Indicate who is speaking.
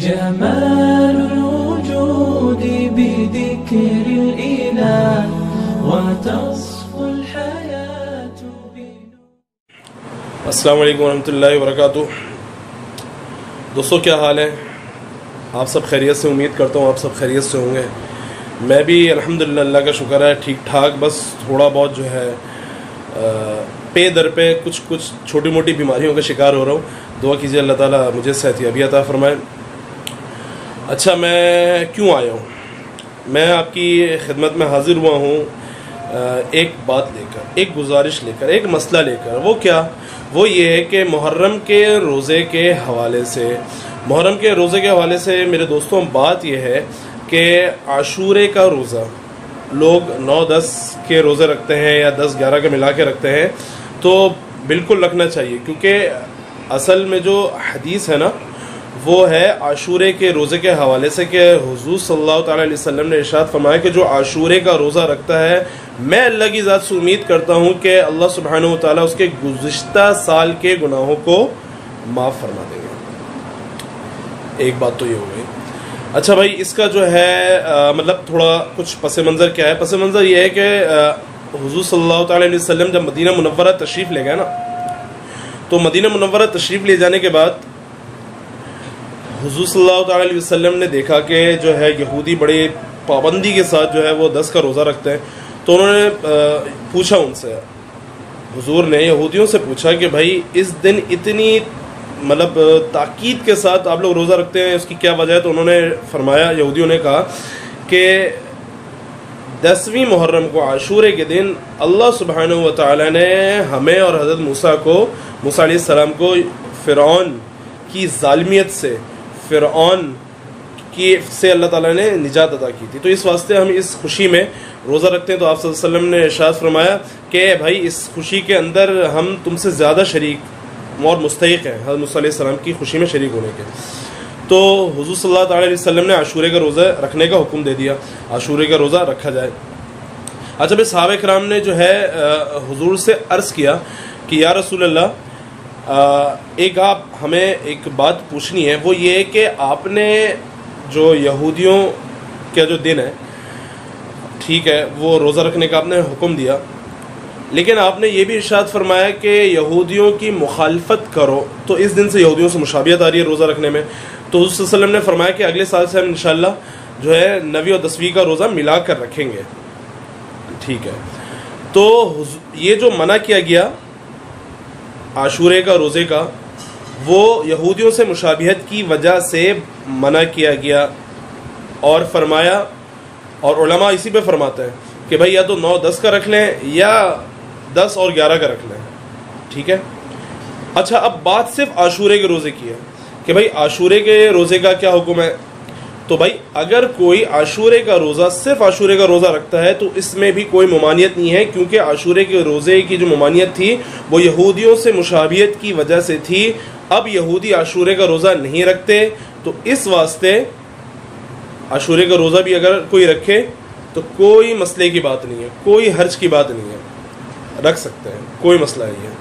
Speaker 1: جمال الوجود بذكر الإله وتصفو الحياة
Speaker 2: السلام علیکم ورحمۃ اللہ وبرکاتہ۔ دوستو کیا حال ہے؟ آپ سب خیریت سے؟ امید کرتا ہوں آپ سب خیریت سے ہوں گے۔ میں بھی الحمدللہ اللہ کا شکر ہے ٹھیک ٹھاک، بس تھوڑا بہت جو ہے پے در پہ کچھ چھوٹی موٹی بیماریوں کا شکار ہو رہا ہوں۔ دعا کیجیے اللہ تعالیٰ مجھے صحت یابی عطا فرمائے۔ اچھا، میں کیوں آیا ہوں؟ میں آپ کی خدمت میں حاضر ہوا ہوں ایک بات لے کر، ایک گزارش لے کر، ایک مسئلہ لے کر۔ وہ کیا؟ وہ یہ ہے کہ محرم کے روزے کے حوالے سے میرے دوستوں بات یہ ہے کہ عاشورے کا روزہ لوگ 9-10 کے روزے رکھتے ہیں یا 10-11 کے ملا کے رکھتے ہیں، تو بالکل رکھنا چاہیے، کیونکہ اصل میں جو حدیث ہے نا وہ ہے عاشورے کے روزے کے حوالے سے کہ حضور صلی اللہ تعالیٰ علیہ وسلم نے ارشاد فرمایا کہ جو عاشورے کا روزہ رکھتا ہے، میں اللہ کی ذات سے امید کرتا ہوں کہ اللہ سبحانہ و تعالیٰ اس کے گزشتہ سال کے گناہوں کو معاف فرما دیں گے۔ ایک بات تو یہ ہو گئی۔ اچھا بھائی، اس کا جو ہے مطلب تھوڑا کچھ پس منظر کیا ہے؟ پس منظر یہ ہے کہ حضور صلی اللہ تعالیٰ علیہ وسلم جب مدینہ منورہ تشریف لے گئے نا، تو مدینہ منورہ تشریف لے جانے کے بعد حضور صلی اللہ تعالیٰ علیہ وسلم نے دیکھا کہ جو ہے یہودی بڑے پابندی کے ساتھ جو ہے وہ 10 کا روزہ رکھتے ہیں، تو انہوں نے پوچھا ان سے، حضور نے یہودیوں سے پوچھا کہ بھائی اس دن اتنی مطلب تاکید کے ساتھ آپ لوگ روزہ رکھتے ہیں، اس کی کیا وجہ ہے؟ تو انہوں نے فرمایا، یہودیوں نے کہا کہ 10ویں محرم کو عاشورے کے دن اللہ سبحانہ و تعالیٰ نے ہمیں اور حضرت موسیٰ علیہ السلام کو فرعون کی ظالمیت سے، فرعون سے اللہ تعالیٰ نے نجات عطا کی تھی، تو اس واسطے ہم اس خوشی میں روزہ رکھتے ہیں۔ تو آپ صلی اللہ علیہ وسلم نے ارشاد فرمایا کہ بھائی اس خوشی کے اندر ہم تم سے زیادہ شریک اور مستحق ہیں حضرت موسیٰ علیہ السلام کی خوشی میں شریک ہونے کے۔ تو حضور صلی اللہ تعالیٰ علیہ وسلم نے عاشورے کا روزہ رکھنے کا حکم دے دیا، عاشورے کا روزہ رکھا جائے۔ اچھا پھر صحابہ کرام نے جو ہے حضور سے عرض کیا کہ یا رسول اللہ، ایک آپ ہمیں ایک بات پوچھنی ہے، وہ یہ کہ آپ نے جو یہودیوں کا جو دن ہے، ٹھیک ہے، وہ روزہ رکھنے کا آپ نے حکم دیا، لیکن آپ نے یہ بھی ارشاد فرمایا کہ یہودیوں کی مخالفت کرو، تو اس دن سے یہودیوں سے مشابہت آ رہی ہے روزہ رکھنے میں۔ تو حضور صلی اللہ علیہ وسلم نے فرمایا کہ اگلے سال سے ہم انشاءاللہ جو ہے 9ویں اور 10ویں کا روزہ ملا کر رکھیں گے، ٹھیک ہے۔ تو یہ جو منع کیا گیا عاشورے کا روزے کا، وہ یہودیوں سے مشابہت کی وجہ سے منع کیا گیا، اور فرمایا، اور علماء اسی پہ فرماتے ہیں کہ بھائی یا تو 9-10 کا رکھ لیں یا 10 اور 11 کا رکھ لیں، ٹھیک ہے۔ اچھا، اب بات صرف عاشورے کے روزے کی ہے کہ بھائی عاشورے کے روزے کا کیا حکم ہے؟ تو بھائی اگر کوئی عاشورے کا روزہ، صرف عاشورے کا روزہ رکھتا ہے تو اس میں بھی کوئی ممانعت نہیں ہے، کیونکہ عاشورے کے روزے کی جو ممانعت تھی وہ یہودیوں سے مشابہت کی وجہ سے تھی۔ اب یہودی عاشورے کا روزہ نہیں رکھتے، تو اس واسطے عاشورے کا روزہ بھی اگر کوئی رکھے تو کوئی مسئلے کی بات نہیں ہے، کوئی حرج کی بات نہیں ہے، رکھ سکتے ہیں، کوئی مسئلہ نہیں ہے۔